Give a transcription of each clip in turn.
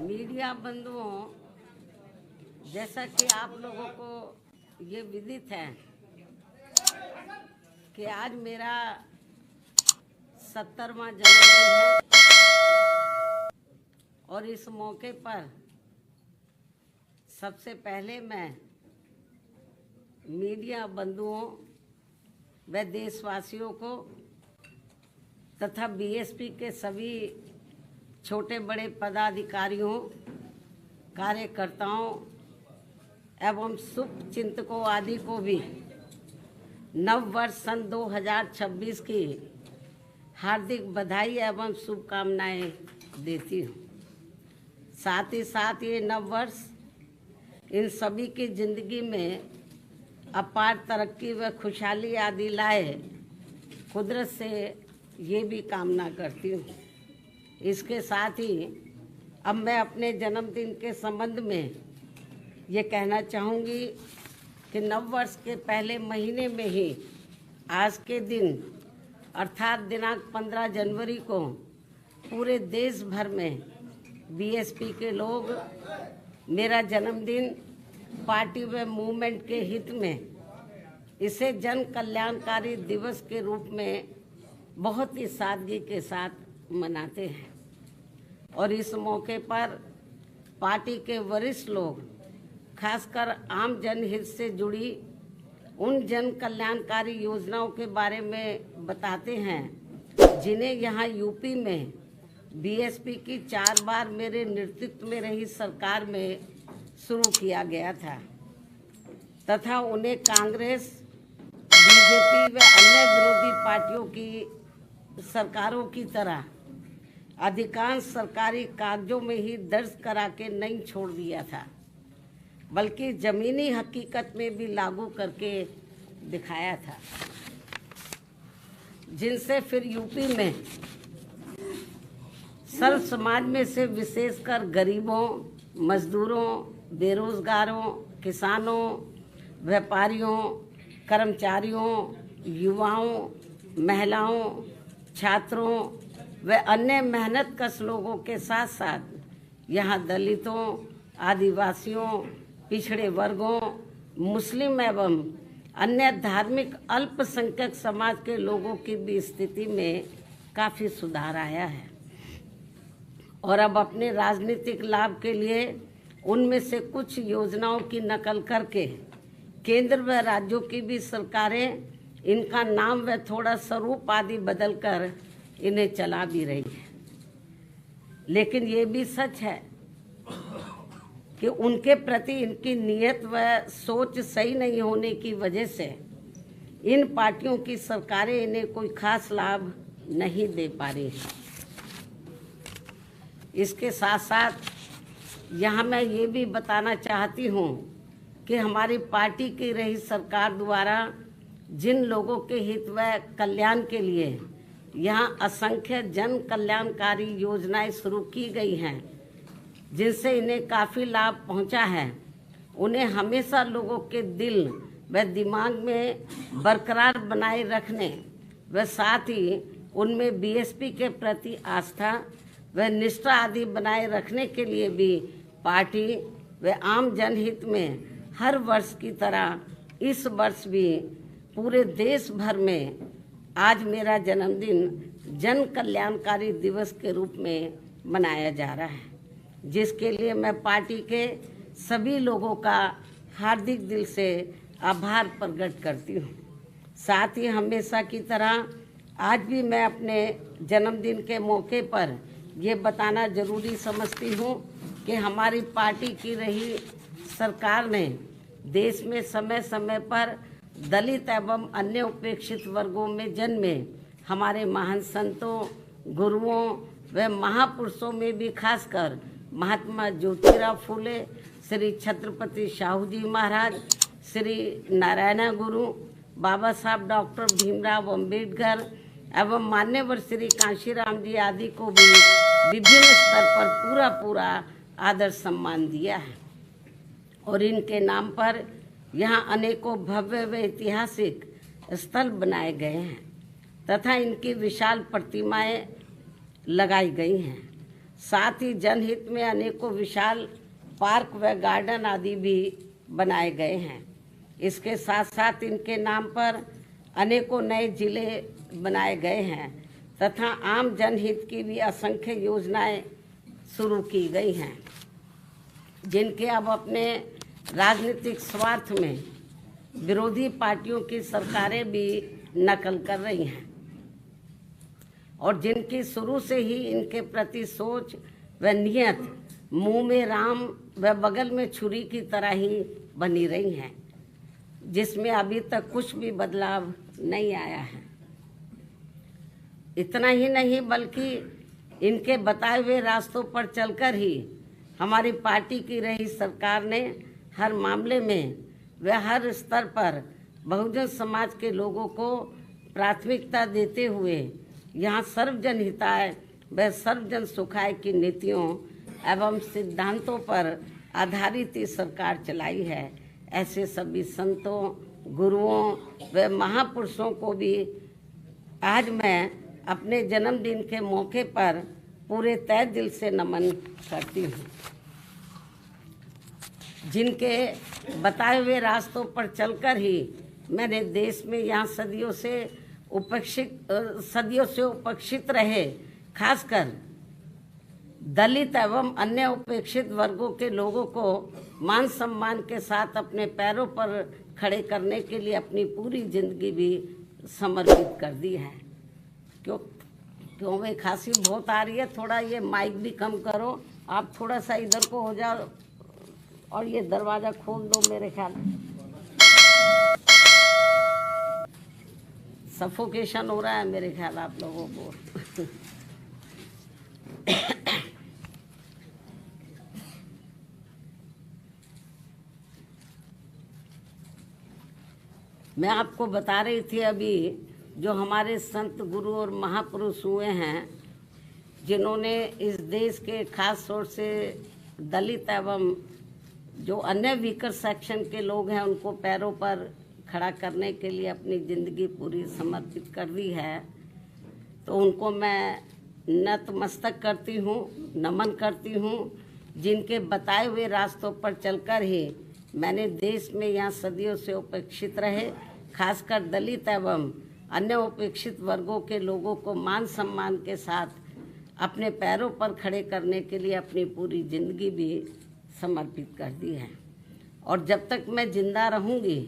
Media बंधुओं, जैसा कि आप लोगों को ये विदित है कि आज मेरा 70वां जन्मदिन है और इस मौके पर सबसे पहले मैं मीडिया बंधुओं व देशवासियों को तथा बीएसपी के सभी छोटे बड़े पदाधिकारियों, कार्यकर्ताओं एवं शुभ चिंतकों आदि को भी नव वर्ष सन 2026 की हार्दिक बधाई एवं शुभकामनाएं देती हूँ। साथ ही साथ ये नव वर्ष इन सभी की जिंदगी में अपार तरक्की व खुशहाली आदि लाए, कुदरत से ये भी कामना करती हूँ। इसके साथ ही अब मैं अपने जन्मदिन के संबंध में ये कहना चाहूँगी कि नव वर्ष के पहले महीने में ही आज के दिन अर्थात दिनांक 15 जनवरी को पूरे देश भर में बीएसपी के लोग मेरा जन्मदिन पार्टी व मूवमेंट के हित में इसे जन कल्याणकारी दिवस के रूप में बहुत ही सादगी के साथ मनाते हैं और इस मौके पर पार्टी के वरिष्ठ लोग खासकर आम जनहित से जुड़ी उन जन कल्याणकारी योजनाओं के बारे में बताते हैं जिन्हें यहाँ यूपी में बीएसपी की 4 बार मेरे नेतृत्व में रही सरकार में शुरू किया गया था तथा उन्हें कांग्रेस, बीजेपी व अन्य विरोधी पार्टियों की सरकारों की तरह अधिकांश सरकारी कागजों में ही दर्ज करा के नहीं छोड़ दिया था, बल्कि जमीनी हकीकत में भी लागू करके दिखाया था, जिनसे फिर यूपी में सर्व समाज में से विशेषकर गरीबों, मजदूरों, बेरोजगारों, किसानों, व्यापारियों, कर्मचारियों, युवाओं, महिलाओं, छात्रों व अन्य मेहनतकश लोगों के साथ साथ यहाँ दलितों, आदिवासियों, पिछड़े वर्गों, मुस्लिम एवं अन्य धार्मिक अल्पसंख्यक समाज के लोगों की भी स्थिति में काफ़ी सुधार आया है और अब अपने राजनीतिक लाभ के लिए उनमें से कुछ योजनाओं की नकल करके केंद्र व राज्यों की भी सरकारें इनका नाम व थोड़ा स्वरूप आदि बदलकर इन्हें चला भी रही है। लेकिन ये भी सच है कि उनके प्रति इनकी नीयत व सोच सही नहीं होने की वजह से इन पार्टियों की सरकारें इन्हें कोई खास लाभ नहीं दे पा रही। इसके साथ साथ यहाँ मैं ये भी बताना चाहती हूँ कि हमारी पार्टी की रही सरकार द्वारा जिन लोगों के हित व कल्याण के लिए यहाँ असंख्य जन कल्याणकारी योजनाएं शुरू की गई हैं, जिनसे इन्हें काफ़ी लाभ पहुँचा है, उन्हें हमेशा लोगों के दिल व दिमाग में बरकरार बनाए रखने व साथ ही उनमें बीएसपी के प्रति आस्था व निष्ठा आदि बनाए रखने के लिए भी पार्टी व आम जनहित में हर वर्ष की तरह इस वर्ष भी पूरे देश भर में आज मेरा जन्मदिन जन कल्याणकारी दिवस के रूप में मनाया जा रहा है, जिसके लिए मैं पार्टी के सभी लोगों का हार्दिक दिल से आभार प्रकट करती हूँ। साथ ही हमेशा की तरह आज भी मैं अपने जन्मदिन के मौके पर ये बताना जरूरी समझती हूँ कि हमारी पार्टी की रही सरकार ने देश में समय समय पर दलित एवं अन्य उपेक्षित वर्गों में जन्मे हमारे महान संतों, गुरुओं व महापुरुषों में भी खासकर महात्मा ज्योतिराव फूले, श्री छत्रपति शाहू जी महाराज, श्री नारायण गुरु, बाबा साहब डॉक्टर भीमराव अंबेडकर एवं मान्यवर श्री कांशीराम जी आदि को भी विभिन्न स्तर पर पूरा आदर सम्मान दिया है और इनके नाम पर यहाँ अनेकों भव्य व ऐतिहासिक स्थल बनाए गए हैं तथा इनकी विशाल प्रतिमाएं लगाई गई हैं। साथ ही जनहित में अनेकों विशाल पार्क व गार्डन आदि भी बनाए गए हैं। इसके साथ साथ इनके नाम पर अनेकों नए जिले बनाए गए हैं तथा आम जनहित की भी असंख्य योजनाएं शुरू की गई हैं, जिनके अब अपने राजनीतिक स्वार्थ में विरोधी पार्टियों की सरकारें भी नकल कर रही हैं और जिनकी शुरू से ही इनके प्रति सोच व नियत मुंह में राम व बगल में छुरी की तरह ही बनी रही हैं, जिसमें अभी तक कुछ भी बदलाव नहीं आया है। इतना ही नहीं बल्कि इनके बताए हुए रास्तों पर चलकर ही हमारी पार्टी की रही सरकार ने हर मामले में व हर स्तर पर बहुजन समाज के लोगों को प्राथमिकता देते हुए यहाँ सर्वजन हिताय व सर्वजन सुखाय की नीतियों एवं सिद्धांतों पर आधारित ही सरकार चलाई है। ऐसे सभी संतों, गुरुओं व महापुरुषों को भी आज मैं अपने जन्मदिन के मौके पर पूरे तहे दिल से नमन करती हूँ, जिनके बताए हुए रास्तों पर चलकर ही मैंने देश में यहाँ सदियों से उपेक्षित रहे खासकर दलित एवं अन्य उपेक्षित वर्गों के लोगों को मान सम्मान के साथ अपने पैरों पर खड़े करने के लिए अपनी पूरी जिंदगी भी समर्पित कर दी है। क्यों में खांसी बहुत आ रही है, थोड़ा ये माइक भी कम करो, आप थोड़ा सा इधर को हो जाओ और ये दरवाज़ा खोल दो। मेरे ख्याल सफोकेशन हो रहा है मेरे ख्याल आप लोगों को। मैं आपको बता रही थी अभी जो हमारे संत गुरु और महापुरुष हुए हैं, जिन्होंने इस देश के खास तौर से दलित एवं जो अन्य वीकर सेक्शन के लोग हैं उनको पैरों पर खड़ा करने के लिए अपनी ज़िंदगी पूरी समर्पित कर दी है, तो उनको मैं नतमस्तक करती हूँ, नमन करती हूँ, जिनके बताए हुए रास्तों पर चलकर ही मैंने देश में यहाँ सदियों से उपेक्षित रहे खासकर दलित एवं अन्य उपेक्षित वर्गों के लोगों को मान सम्मान के साथ अपने पैरों पर खड़े करने के लिए अपनी पूरी ज़िंदगी भी समर्पित कर दी है। और जब तक मैं जिंदा रहूँगी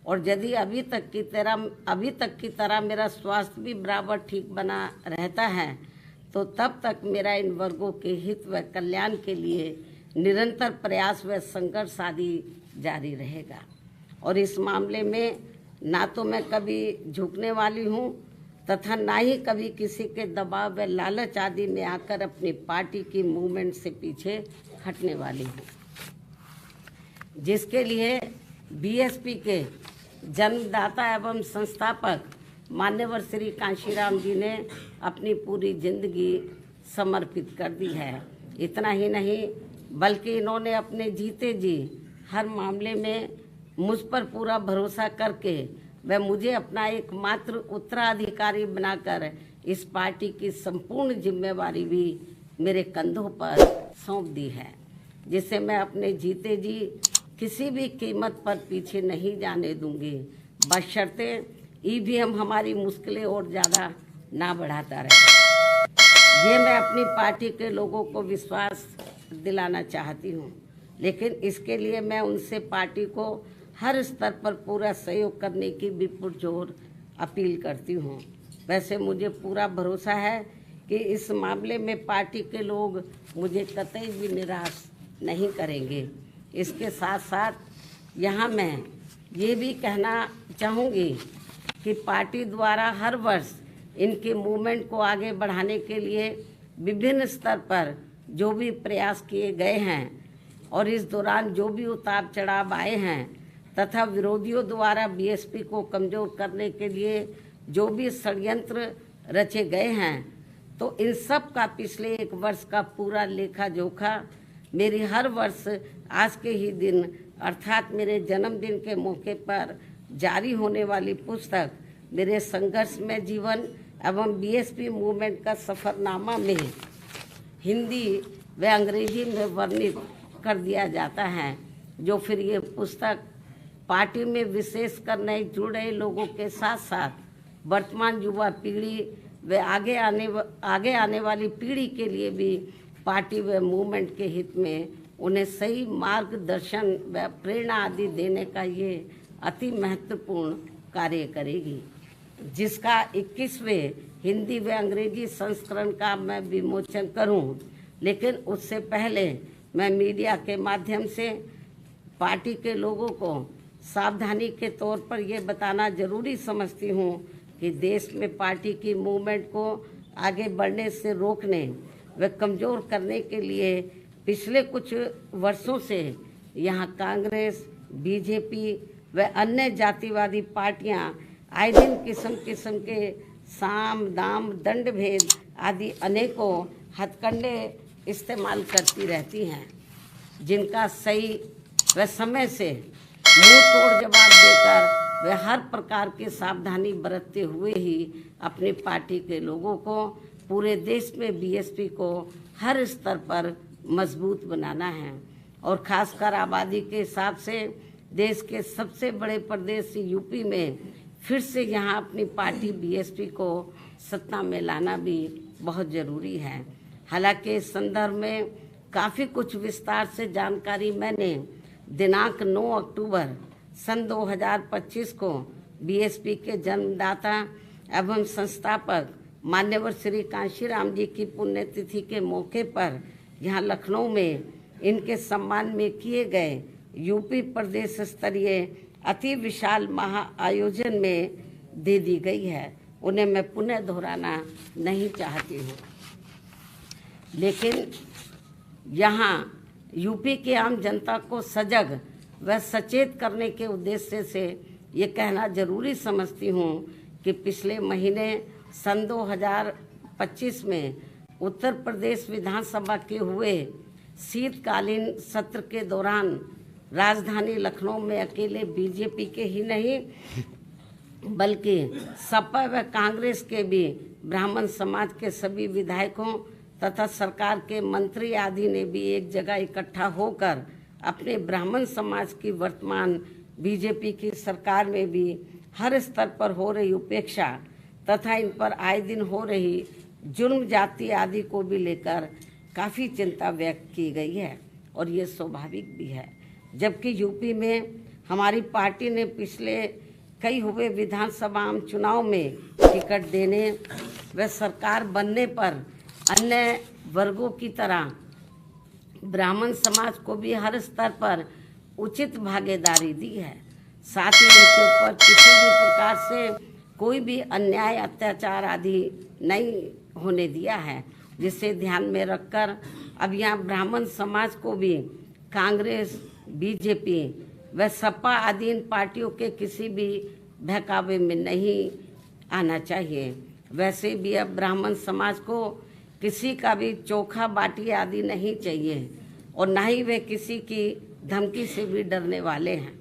और यदि अभी तक की तरह मेरा स्वास्थ्य भी बराबर ठीक बना रहता है, तो तब तक मेरा इन वर्गों के हित व कल्याण के लिए निरंतर प्रयास व संघर्ष आदि जारी रहेगा। और इस मामले में ना तो मैं कभी झुकने वाली हूँ तथा ना ही कभी किसी के दबाव व लालच आदि में आकर अपनी पार्टी की मूवमेंट से पीछे हटने वाली हूँ, जिसके लिए बीएसपी के जन्मदाता एवं संस्थापक मान्यवर श्री कांशीराम जी ने अपनी पूरी जिंदगी समर्पित कर दी है। इतना ही नहीं बल्कि इन्होंने अपने जीते जी हर मामले में मुझ पर पूरा भरोसा करके व मुझे अपना एकमात्र उत्तराधिकारी बनाकर इस पार्टी की संपूर्ण जिम्मेवारी भी मेरे कंधों पर सौंप दी है, जिसे मैं अपने जीते जी किसी भी कीमत पर पीछे नहीं जाने दूंगी, बशर्ते ईवीएम हमारी मुश्किलें और ज़्यादा ना बढ़ाता रहे। ये मैं अपनी पार्टी के लोगों को विश्वास दिलाना चाहती हूँ, लेकिन इसके लिए मैं उनसे पार्टी को हर स्तर पर पूरा सहयोग करने की भी पुरजोर अपील करती हूँ। वैसे मुझे पूरा भरोसा है कि इस मामले में पार्टी के लोग मुझे कतई भी निराश नहीं करेंगे। इसके साथ साथ यहाँ मैं ये भी कहना चाहूँगी कि पार्टी द्वारा हर वर्ष इनके मूवमेंट को आगे बढ़ाने के लिए विभिन्न स्तर पर जो भी प्रयास किए गए हैं और इस दौरान जो भी उतार चढ़ाव आए हैं तथा विरोधियों द्वारा बीएसपी को कमज़ोर करने के लिए जो भी षड्यंत्र रचे गए हैं, तो इन सब का पिछले एक वर्ष का पूरा लेखा जोखा मेरी हर वर्ष आज के ही दिन अर्थात मेरे जन्मदिन के मौके पर जारी होने वाली पुस्तक मेरे संघर्ष में जीवन एवं बीएसपी मूवमेंट का सफ़रनामा में हिंदी व अंग्रेजी में वर्णित कर दिया जाता है, जो फिर ये पुस्तक पार्टी में विशेषकर नए जुड़े लोगों के साथ साथ वर्तमान युवा पीढ़ी व आगे आने वाली पीढ़ी के लिए भी पार्टी व मूवमेंट के हित में उन्हें सही मार्गदर्शन व प्रेरणा आदि देने का ये अति महत्वपूर्ण कार्य करेगी, जिसका 21वें हिंदी व अंग्रेजी संस्करण का मैं विमोचन करूं। लेकिन उससे पहले मैं मीडिया के माध्यम से पार्टी के लोगों को सावधानी के तौर पर यह बताना जरूरी समझती हूं कि देश में पार्टी की मूवमेंट को आगे बढ़ने से रोकने व कमज़ोर करने के लिए पिछले कुछ वर्षों से यहाँ कांग्रेस, बीजेपी व अन्य जातिवादी पार्टियां आए दिन किस्म किस्म के साम दाम दंड भेद आदि अनेकों हथकंडे इस्तेमाल करती रहती हैं, जिनका सही व समय से मुंह तोड़ जवाब देकर वे हर प्रकार की सावधानी बरतते हुए ही अपनी पार्टी के लोगों को पूरे देश में बीएसपी को हर स्तर पर मजबूत बनाना है और खासकर आबादी के हिसाब से देश के सबसे बड़े प्रदेश यूपी में फिर से यहाँ अपनी पार्टी बीएसपी को सत्ता में लाना भी बहुत ज़रूरी है। हालांकि इस संदर्भ में काफ़ी कुछ विस्तार से जानकारी मैंने दिनांक 9 अक्टूबर सन 2025 को बीएसपी के जन्मदाता एवं संस्थापक मान्यवर श्री कांशीराम जी की पुण्यतिथि के मौके पर यहाँ लखनऊ में इनके सम्मान में किए गए यूपी प्रदेश स्तरीय अति विशाल महाआयोजन में दे दी गई है। उन्हें मैं पुनः दोहराना नहीं चाहती हूँ, लेकिन यहाँ यूपी की आम जनता को सजग व सचेत करने के उद्देश्य से ये कहना जरूरी समझती हूँ कि पिछले महीने सन 2025 में उत्तर प्रदेश विधानसभा के हुए शीतकालीन सत्र के दौरान राजधानी लखनऊ में अकेले बीजेपी के ही नहीं बल्कि सपा व कांग्रेस के भी ब्राह्मण समाज के सभी विधायकों तथा सरकार के मंत्री आदि ने भी एक जगह इकट्ठा होकर अपने ब्राह्मण समाज की वर्तमान बीजेपी की सरकार में भी हर स्तर पर हो रही उपेक्षा तथा इन पर आए दिन हो रही जुर्म जाति आदि को भी लेकर काफ़ी चिंता व्यक्त की गई है और ये स्वाभाविक भी है। जबकि यूपी में हमारी पार्टी ने पिछले कई हुए विधानसभा आम चुनाव में टिकट देने व सरकार बनने पर अन्य वर्गों की तरह ब्राह्मण समाज को भी हर स्तर पर उचित भागीदारी दी है। साथ ही इनके ऊपर किसी भी प्रकार से कोई भी अन्याय अत्याचार आदि नहीं होने दिया है, जिसे ध्यान में रखकर अब यहाँ ब्राह्मण समाज को भी कांग्रेस, बीजेपी व सपा आदि इन पार्टियों के किसी भी बहकावे में नहीं आना चाहिए। वैसे भी अब ब्राह्मण समाज को किसी का भी चोखा बाटी आदि नहीं चाहिए और न ही वे किसी की धमकी से भी डरने वाले हैं,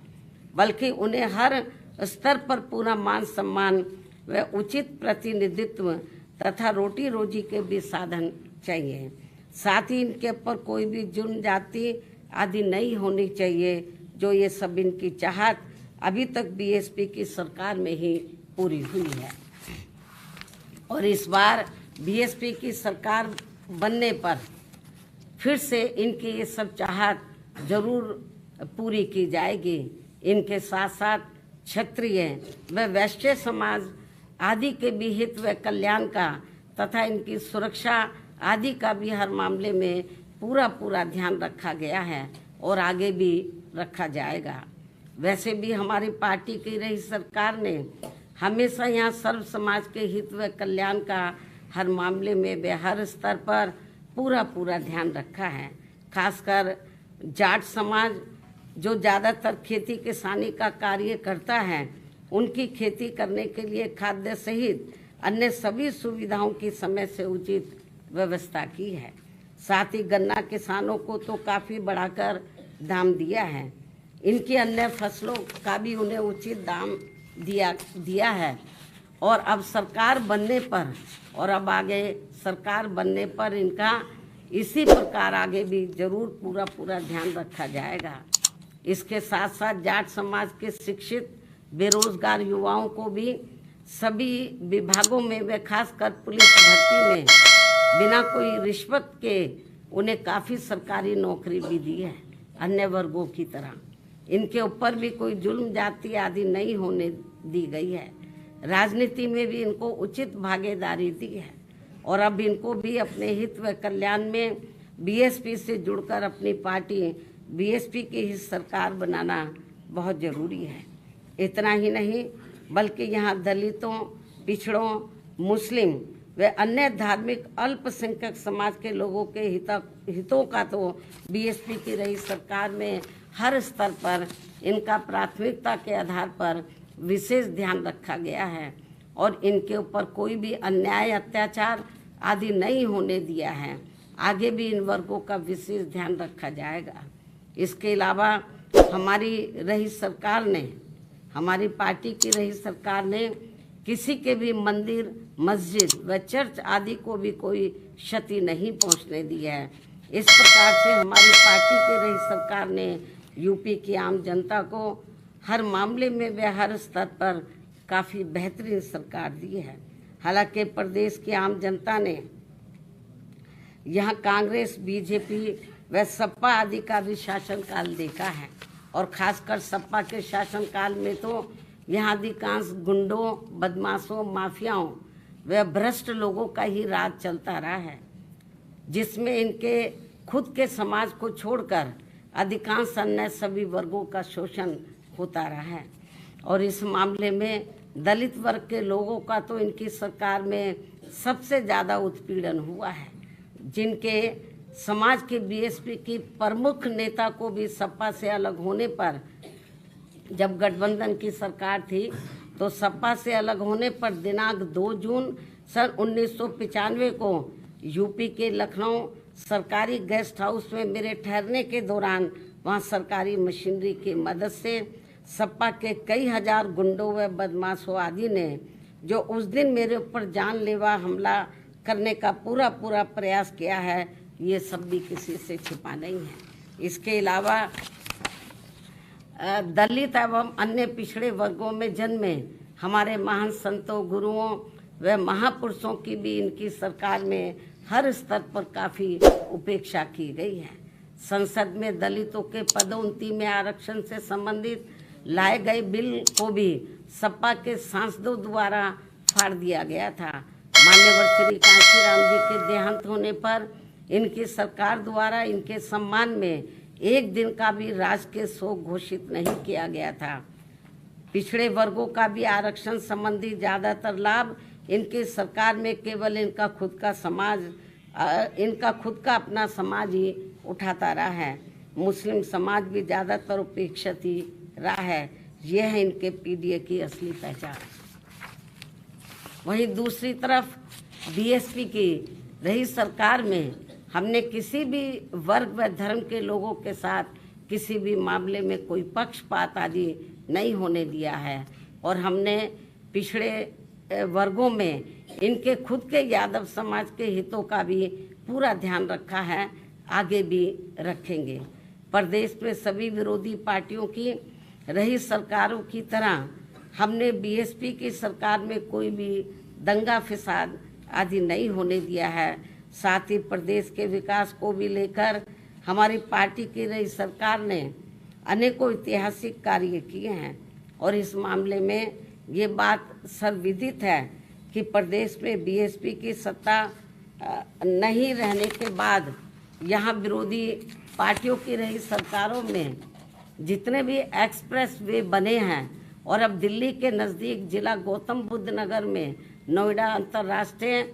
बल्कि उन्हें हर स्तर पर पूरा मान सम्मान व उचित प्रतिनिधित्व तथा रोटी रोजी के भी साधन चाहिए। साथ ही इनके ऊपर कोई भी जुर्म जाति आदि नहीं होनी चाहिए, जो ये सब इनकी चाहत अभी तक बीएसपी की सरकार में ही पूरी हुई है। और इस बार बीएसपी की सरकार बनने पर फिर से इनकी ये सब चाहत जरूर पूरी की जाएगी। इनके साथ साथ क्षत्रिय व वैश्य समाज आदि के भी हित व कल्याण का तथा इनकी सुरक्षा आदि का भी हर मामले में पूरा ध्यान रखा गया है और आगे भी रखा जाएगा। वैसे भी हमारी पार्टी की रही सरकार ने हमेशा यहाँ सर्व समाज के हित व कल्याण का हर मामले में वे हर स्तर पर पूरा ध्यान रखा है। खासकर जाट समाज जो ज़्यादातर खेती किसानी का कार्य करता है, उनकी खेती करने के लिए खाद्य सहित अन्य सभी सुविधाओं की समय से उचित व्यवस्था की है। साथ ही गन्ना किसानों को तो काफ़ी बढ़ाकर दाम दिया है। इनकी अन्य फसलों का भी उन्हें उचित दाम दिया है और अब सरकार बनने पर और अब आगे सरकार बनने पर इनका इसी प्रकार आगे भी जरूर पूरा ध्यान रखा जाएगा। इसके साथ साथ जाट समाज के शिक्षित बेरोजगार युवाओं को भी सभी विभागों में व खासकर पुलिस भर्ती में बिना कोई रिश्वत के उन्हें काफ़ी सरकारी नौकरी भी दी है। अन्य वर्गों की तरह इनके ऊपर भी कोई जुल्म जाति आदि नहीं होने दी गई है। राजनीति में भी इनको उचित भागीदारी दी है और अब इनको भी अपने हित व कल्याण में बीएसपी से जुड़कर अपनी पार्टी बीएसपी की ही सरकार बनाना बहुत ज़रूरी है। इतना ही नहीं बल्कि यहाँ दलितों, पिछड़ों, मुस्लिम व अन्य धार्मिक अल्पसंख्यक समाज के लोगों के हितों का तो बीएसपी की रही सरकार में हर स्तर पर इनका प्राथमिकता के आधार पर विशेष ध्यान रखा गया है और इनके ऊपर कोई भी अन्याय, अत्याचार आदि नहीं होने दिया है। आगे भी इन वर्गों का विशेष ध्यान रखा जाएगा। इसके अलावा हमारी पार्टी की रही सरकार ने किसी के भी मंदिर, मस्जिद व चर्च आदि को भी कोई क्षति नहीं पहुंचने दी है। इस प्रकार से हमारी पार्टी की रही सरकार ने यूपी की आम जनता को हर मामले में व हर स्तर पर काफ़ी बेहतरीन सरकार दी है। हालांकि प्रदेश की आम जनता ने यहाँ कांग्रेस, बीजेपी व सपा आदि का भी शासनकाल देखा है और खासकर सपा के शासनकाल में तो यहाँ अधिकांश गुंडों, बदमाशों, माफियाओं व भ्रष्ट लोगों का ही राज चलता रहा है, जिसमें इनके खुद के समाज को छोड़कर अधिकांश अन्य सभी वर्गों का शोषण होता रहा है। और इस मामले में दलित वर्ग के लोगों का तो इनकी सरकार में सबसे ज़्यादा उत्पीड़न हुआ है, जिनके समाज के बीएसपी की प्रमुख नेता को भी सपा से अलग होने पर, जब गठबंधन की सरकार थी तो सपा से अलग होने पर दिनांक 2 जून सन 1995 को यूपी के लखनऊ सरकारी गेस्ट हाउस में मेरे ठहरने के दौरान वहां सरकारी मशीनरी की मदद से सपा के कई हजार गुंडों व बदमाशों आदि ने जो उस दिन मेरे ऊपर जानलेवा हमला करने का पूरा प्रयास किया है, ये सब भी किसी से छिपा नहीं है। इसके अलावा दलित एवं अन्य पिछड़े वर्गों में जन्मे हमारे महान संतों, गुरुओं व महापुरुषों की भी इनकी सरकार में हर स्तर पर काफ़ी उपेक्षा की गई है। संसद में दलितों के पदोन्नति में आरक्षण से संबंधित लाए गए बिल को भी सपा के सांसदों द्वारा फाड़ दिया गया था। मान्यवर श्री कांशीराम जी के देहांत होने पर इनकी सरकार द्वारा इनके सम्मान में एक दिन का भी राजकीय शोक घोषित नहीं किया गया था। पिछड़े वर्गों का भी आरक्षण संबंधी ज़्यादातर लाभ इनकी सरकार में केवल इनका खुद का अपना समाज ही उठाता रहा है। मुस्लिम समाज भी ज़्यादातर उपेक्षित ही रहा है। यह है इनके पीडीए की असली पहचान। वहीं दूसरी तरफ बीएसपी की रही सरकार में हमने किसी भी वर्ग व धर्म के लोगों के साथ किसी भी मामले में कोई पक्षपात आदि नहीं होने दिया है और हमने पिछड़े वर्गों में इनके खुद के यादव समाज के हितों का भी पूरा ध्यान रखा है, आगे भी रखेंगे। प्रदेश में सभी विरोधी पार्टियों की रही सरकारों की तरह हमने बीएसपी की सरकार में कोई भी दंगा फसाद आदि नहीं होने दिया है। साथ ही प्रदेश के विकास को भी लेकर हमारी पार्टी की रही सरकार ने अनेकों ऐतिहासिक कार्य किए हैं और इस मामले में ये बात सर्वविदित है कि प्रदेश में बीएसपी की सत्ता नहीं रहने के बाद यहाँ विरोधी पार्टियों की रही सरकारों में जितने भी एक्सप्रेस वे बने हैं और अब दिल्ली के नज़दीक जिला गौतम बुद्ध नगर में नोएडा अंतर्राष्ट्रीय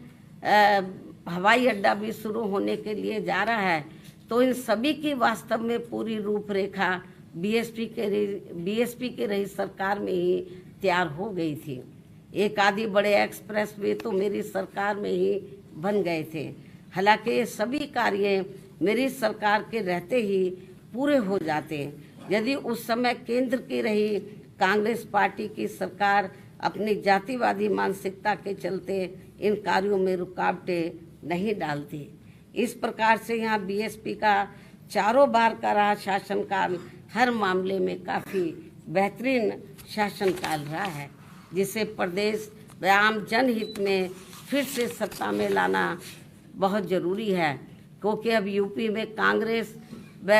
हवाई अड्डा भी शुरू होने के लिए जा रहा है, तो इन सभी की वास्तव में पूरी रूपरेखा बीएसपी की रही सरकार में ही तैयार हो गई थी। एक आदि बड़े एक्सप्रेस वे तो मेरी सरकार में ही बन गए थे। हालांकि ये सभी कार्य मेरी सरकार के रहते ही पूरे हो जाते यदि उस समय केंद्र की रही कांग्रेस पार्टी की सरकार अपनी जातिवादी मानसिकता के चलते इन कार्यों में रुकावटें नहीं डालती। इस प्रकार से यहाँ बीएसपी का चारों बार का रहा शासनकाल हर मामले में काफ़ी बेहतरीन शासनकाल रहा है, जिसे प्रदेश व आम जनहित में फिर से सत्ता में लाना बहुत ज़रूरी है, क्योंकि अब यूपी में कांग्रेस व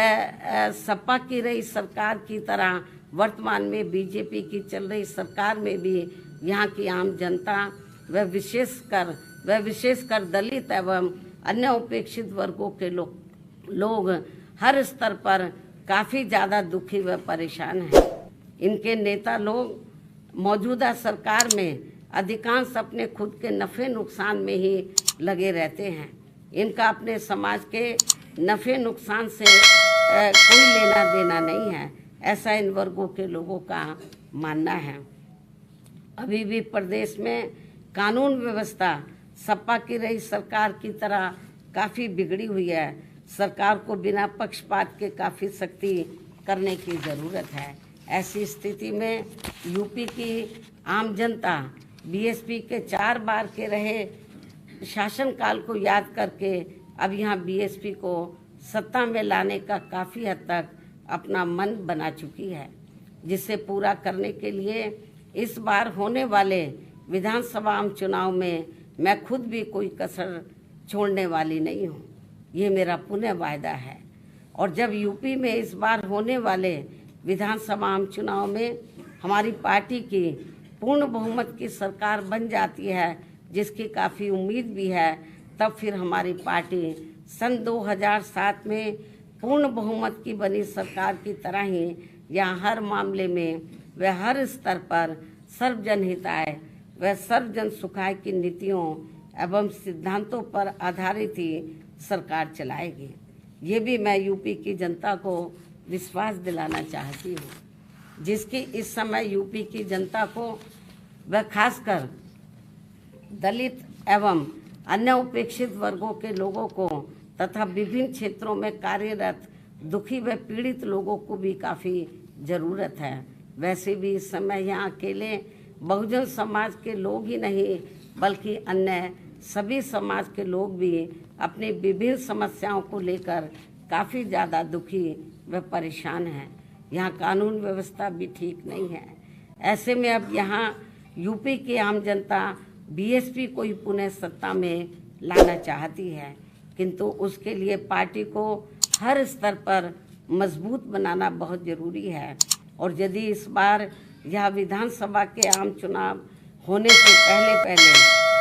सपा की रही सरकार की तरह वर्तमान में बीजेपी की चल रही सरकार में भी यहाँ की आम जनता व विशेषकर दलित एवं अन्य उपेक्षित वर्गों के लोग हर स्तर पर काफ़ी ज़्यादा दुखी व परेशान हैं। इनके नेता लोग मौजूदा सरकार में अधिकांश अपने खुद के नफ़े नुकसान में ही लगे रहते हैं। इनका अपने समाज के नफ़े नुकसान से कोई लेना देना नहीं है, ऐसा इन वर्गों के लोगों का मानना है। अभी भी प्रदेश में कानून व्यवस्था सपा की रही सरकार की तरह काफ़ी बिगड़ी हुई है। सरकार को बिना पक्षपात के काफ़ी सख्ती करने की ज़रूरत है। ऐसी स्थिति में यूपी की आम जनता बीएसपी के 4 बार के रहे शासनकाल को याद करके अब यहाँ बीएसपी को सत्ता में लाने का काफ़ी हद तक अपना मन बना चुकी है, जिसे पूरा करने के लिए इस बार होने वाले विधानसभा आम चुनाव में मैं खुद भी कोई कसर छोड़ने वाली नहीं हूँ। ये मेरा पुनः वायदा है। और जब यूपी में इस बार होने वाले विधानसभा आम चुनाव में हमारी पार्टी की पूर्ण बहुमत की सरकार बन जाती है, जिसकी काफ़ी उम्मीद भी है, तब फिर हमारी पार्टी सन 2007 में पूर्ण बहुमत की बनी सरकार की तरह ही यहाँ हर मामले में व हर स्तर पर सर्वजन हिताय व सर्वजन सुखाय की नीतियों एवं सिद्धांतों पर आधारित ही सरकार चलाएगी। ये भी मैं यूपी की जनता को विश्वास दिलाना चाहती हूँ, जिसकी इस समय यूपी की जनता को व खासकर दलित एवं अन्य उपेक्षित वर्गों के लोगों को तथा विभिन्न क्षेत्रों में कार्यरत दुखी व पीड़ित लोगों को भी काफ़ी ज़रूरत है। वैसे भी इस समय यहाँ अकेले बहुजन समाज के लोग ही नहीं, बल्कि अन्य सभी समाज के लोग भी अपनी विभिन्न समस्याओं को लेकर काफ़ी ज़्यादा दुखी व परेशान हैं। यहाँ कानून व्यवस्था भी ठीक नहीं है। ऐसे में अब यहाँ यूपी की आम जनता बीएसपी को ही पुनः सत्ता में लाना चाहती है, किंतु उसके लिए पार्टी को हर स्तर पर मजबूत बनाना बहुत ज़रूरी है। और यदि इस बार यह विधानसभा के आम चुनाव होने से पहले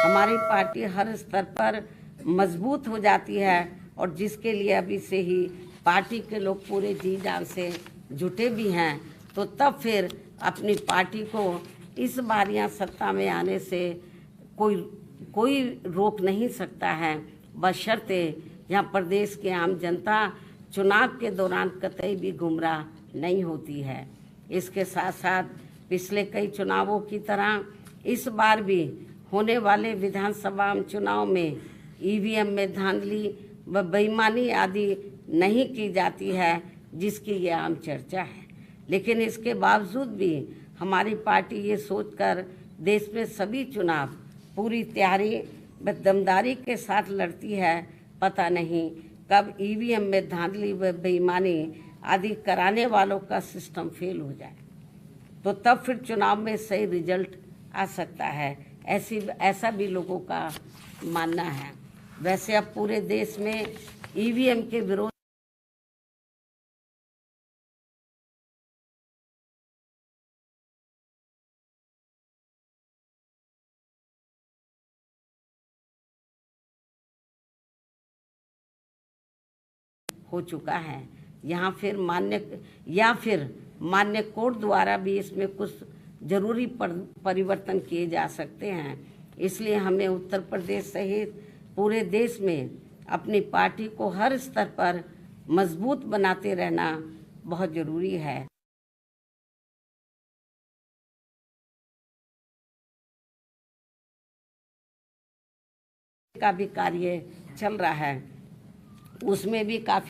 हमारी पार्टी हर स्तर पर मजबूत हो जाती है, और जिसके लिए अभी से ही पार्टी के लोग पूरे जी जान से जुटे भी हैं, तो तब फिर अपनी पार्टी को इस बार यहाँ सत्ता में आने से कोई रोक नहीं सकता है, बशर्ते यहाँ प्रदेश के आम जनता चुनाव के दौरान कतई भी गुमराह नहीं होती है। इसके साथ साथ पिछले कई चुनावों की तरह इस बार भी होने वाले विधानसभा चुनाव में ईवीएम में धांधली व बेईमानी आदि नहीं की जाती है, जिसकी ये आम चर्चा है। लेकिन इसके बावजूद भी हमारी पार्टी ये सोचकर देश में सभी चुनाव पूरी तैयारी व दमदारी के साथ लड़ती है, पता नहीं कब ईवीएम में धांधली व बेईमानी आदि कराने वालों का सिस्टम फेल हो जाए, तो तब फिर चुनाव में सही रिजल्ट आ सकता है। ऐसा भी लोगों का मानना है। वैसे अब पूरे देश में ईवीएम के विरोध हो चुका है। यहाँ फिर मान्य कोर्ट द्वारा भी इसमें कुछ जरूरी परिवर्तन किए जा सकते हैं। इसलिए हमें उत्तर प्रदेश सहित पूरे देश में अपनी पार्टी को हर स्तर पर मजबूत बनाते रहना बहुत जरूरी है। का भी कार्य चल रहा है, उसमें भी काफी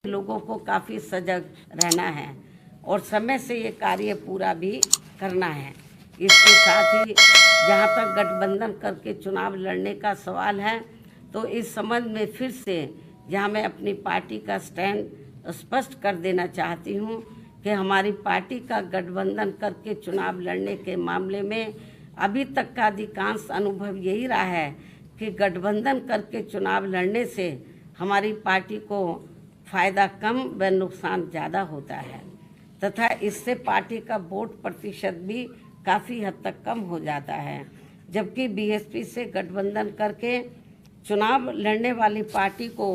लोगों को काफी सजग रहना है। और समय से ये कार्य पूरा भी करना है। इसके साथ ही जहाँ तक गठबंधन करके चुनाव लड़ने का सवाल है, तो इस संबंध में फिर से यहाँ मैं अपनी पार्टी का स्टैंड स्पष्ट कर देना चाहती हूँ कि हमारी पार्टी का गठबंधन करके चुनाव लड़ने के मामले में अभी तक का अधिकांश अनुभव यही रहा है कि गठबंधन करके चुनाव लड़ने से हमारी पार्टी को फायदा कम व नुकसान ज़्यादा होता है तथा इससे पार्टी का वोट प्रतिशत भी काफ़ी हद तक कम हो जाता है। जबकि बीएसपी से गठबंधन करके चुनाव लड़ने वाली पार्टी को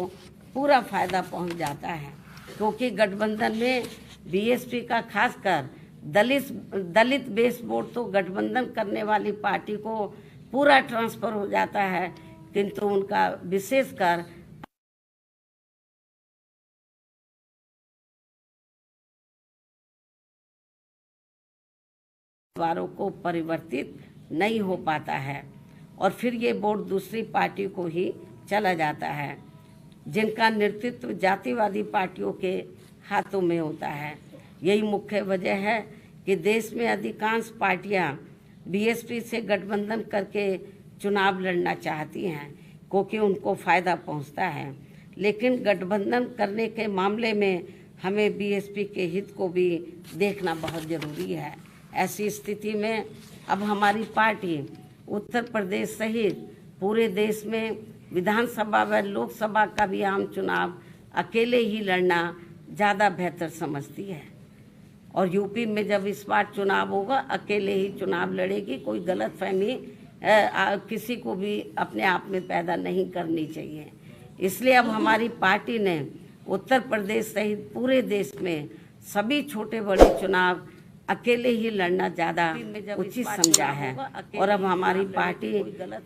पूरा फायदा पहुंच जाता है, क्योंकि गठबंधन में बीएसपी का खासकर दलित बेस वोट तो गठबंधन करने वाली पार्टी को पूरा ट्रांसफर हो जाता है, किंतु उनका विशेषकर वारों को परिवर्तित नहीं हो पाता है और फिर ये वोट दूसरी पार्टी को ही चला जाता है, जिनका नेतृत्व जातिवादी पार्टियों के हाथों में होता है। यही मुख्य वजह है कि देश में अधिकांश पार्टियां बीएसपी से गठबंधन करके चुनाव लड़ना चाहती हैं, क्योंकि उनको फ़ायदा पहुंचता है। लेकिन गठबंधन करने के मामले में हमें बीएसपी के हित को भी देखना बहुत ज़रूरी है। ऐसी स्थिति में अब हमारी पार्टी उत्तर प्रदेश सहित पूरे देश में विधानसभा व लोकसभा का भी आम चुनाव अकेले ही लड़ना ज़्यादा बेहतर समझती है और यूपी में जब इस बार चुनाव होगा अकेले ही चुनाव लड़ेगी। कोई गलतफहमी किसी को भी अपने आप में पैदा नहीं करनी चाहिए। इसलिए अब हमारी पार्टी ने उत्तर प्रदेश सहित पूरे देश में सभी छोटे बड़े चुनाव अकेले ही लड़ना ज़्यादा उचित समझा है और अब हमारी पार्टी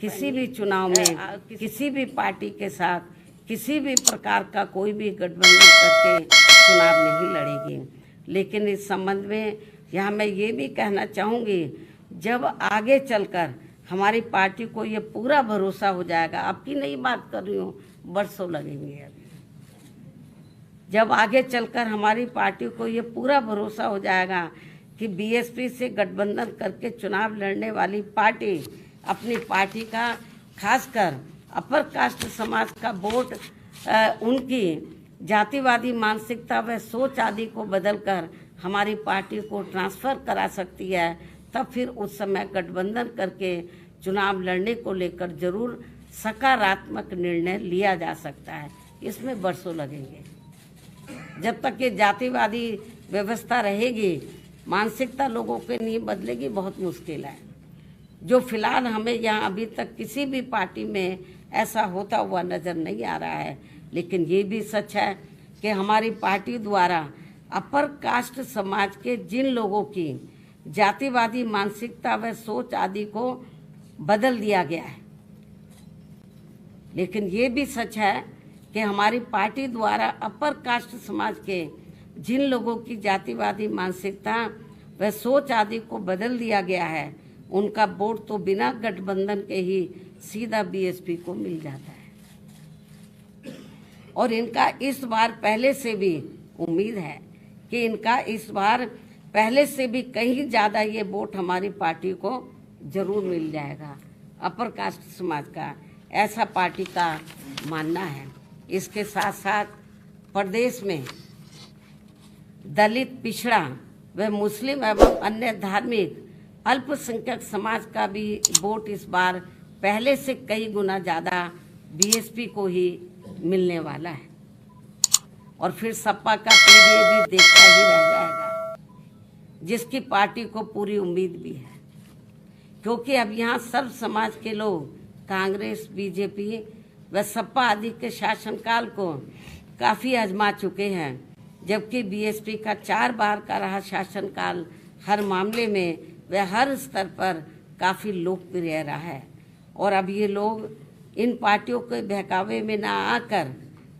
किसी भी चुनाव में किसी भी पार्टी के साथ किसी भी प्रकार का कोई भी गठबंधन करके चुनाव नहीं लड़ेगी। लेकिन इस संबंध में यहाँ मैं ये भी कहना चाहूँगी, जब आगे चलकर हमारी पार्टी को ये पूरा भरोसा हो जाएगा, आपकी नई बात कर रही हूँ, बरसों लगेंगे अभी, जब आगे चलकर हमारी पार्टी को ये पूरा भरोसा हो जाएगा कि बीएसपी से गठबंधन करके चुनाव लड़ने वाली पार्टी अपनी पार्टी का खासकर अपर कास्ट समाज का वोट उनकी जातिवादी मानसिकता व सोच आदि को बदलकर हमारी पार्टी को ट्रांसफ़र करा सकती है, तब फिर उस समय गठबंधन करके चुनाव लड़ने को लेकर जरूर सकारात्मक निर्णय लिया जा सकता है। इसमें बरसों लगेंगे। जब तक ये जातिवादी व्यवस्था रहेगी, मानसिकता लोगों के नहीं बदलेगी, बहुत मुश्किल है। जो फिलहाल हमें यहाँ अभी तक किसी भी पार्टी में ऐसा होता हुआ नज़र नहीं आ रहा है। लेकिन ये भी सच है कि हमारी पार्टी द्वारा अपर कास्ट समाज के जिन लोगों की जातिवादी मानसिकता व सोच आदि को बदल दिया गया है, लेकिन ये भी सच है कि हमारी पार्टी द्वारा अपर कास्ट समाज के जिन लोगों की जातिवादी मानसिकता व सोच आदि को बदल दिया गया है, उनका वोट तो बिना गठबंधन के ही सीधा बीएसपी को मिल जाता है। और इनका इस बार पहले से भी उम्मीद है कि इनका इस बार पहले से भी कहीं ज़्यादा ये वोट हमारी पार्टी को जरूर मिल जाएगा। अपर कास्ट समाज का ऐसा पार्टी का मानना है। इसके साथ साथ प्रदेश में दलित, पिछड़ा व मुस्लिम एवं अन्य धार्मिक अल्पसंख्यक समाज का भी वोट इस बार पहले से कई गुना ज़्यादा बीएसपी को ही मिलने वाला है और फिर सपा का पीडीए भी देखता ही रह जाएगा, जिसकी पार्टी को पूरी उम्मीद भी है, क्योंकि अब यहाँ सब समाज के लोग कांग्रेस, बीजेपी व सपा आदि के शासनकाल को काफ़ी आजमा चुके हैं, जबकि बीएसपी का 4 बार का रहा शासनकाल हर मामले में व हर स्तर पर काफ़ी लोकप्रिय रहा है। और अब ये लोग इन पार्टियों के बहकावे में ना आकर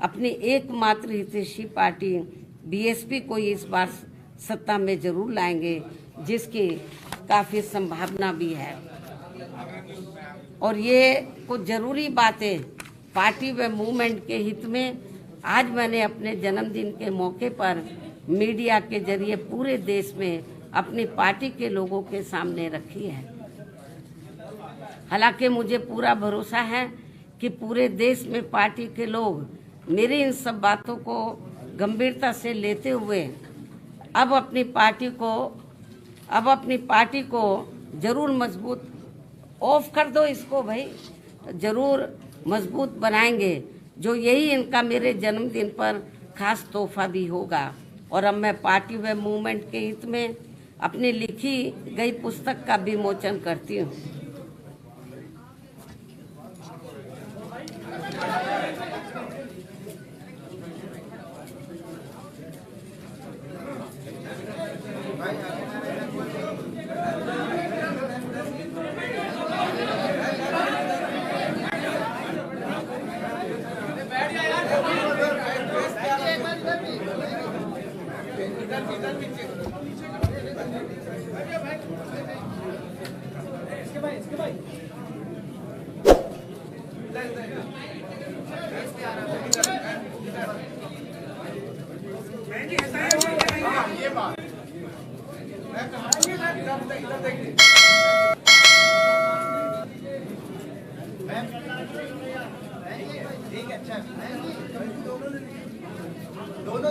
अपनी एकमात्र हितैषी पार्टी बीएसपी को इस बार सत्ता में जरूर लाएंगे, जिसकी काफ़ी संभावना भी है। और ये कुछ ज़रूरी बातें पार्टी व मूवमेंट के हित में आज मैंने अपने जन्मदिन के मौके पर मीडिया के जरिए पूरे देश में अपनी पार्टी के लोगों के सामने रखी है। हालांकि मुझे पूरा भरोसा है कि पूरे देश में पार्टी के लोग मेरी इन सब बातों को गंभीरता से लेते हुए अब अपनी पार्टी को जरूर मजबूत, ऑफ कर दो इसको भाई, जरूर मजबूत बनाएंगे, जो यही इनका मेरे जन्मदिन पर खास तोहफा भी होगा। और अब मैं पार्टी व मूवमेंट के हित में अपनी लिखी गई पुस्तक का विमोचन करती हूँ।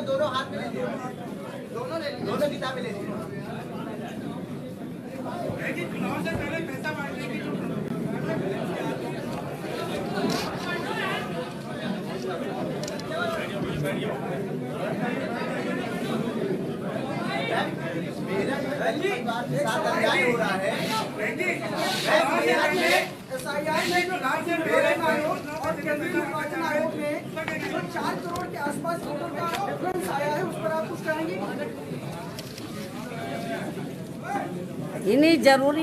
दोनों हाथ में ले लीजिए, दोनों किताबें ले लीजिए। साथ अन्याय हो रहा है। SIR में जो राज्य निर्वाचन आयोग और केंद्रीय निर्वाचन आयोग में जो 4 करोड़ के आसपास वोटों का डिफरेंस आया है, उस पर आप कुछ कहेंगे? इन्हीं जरूरी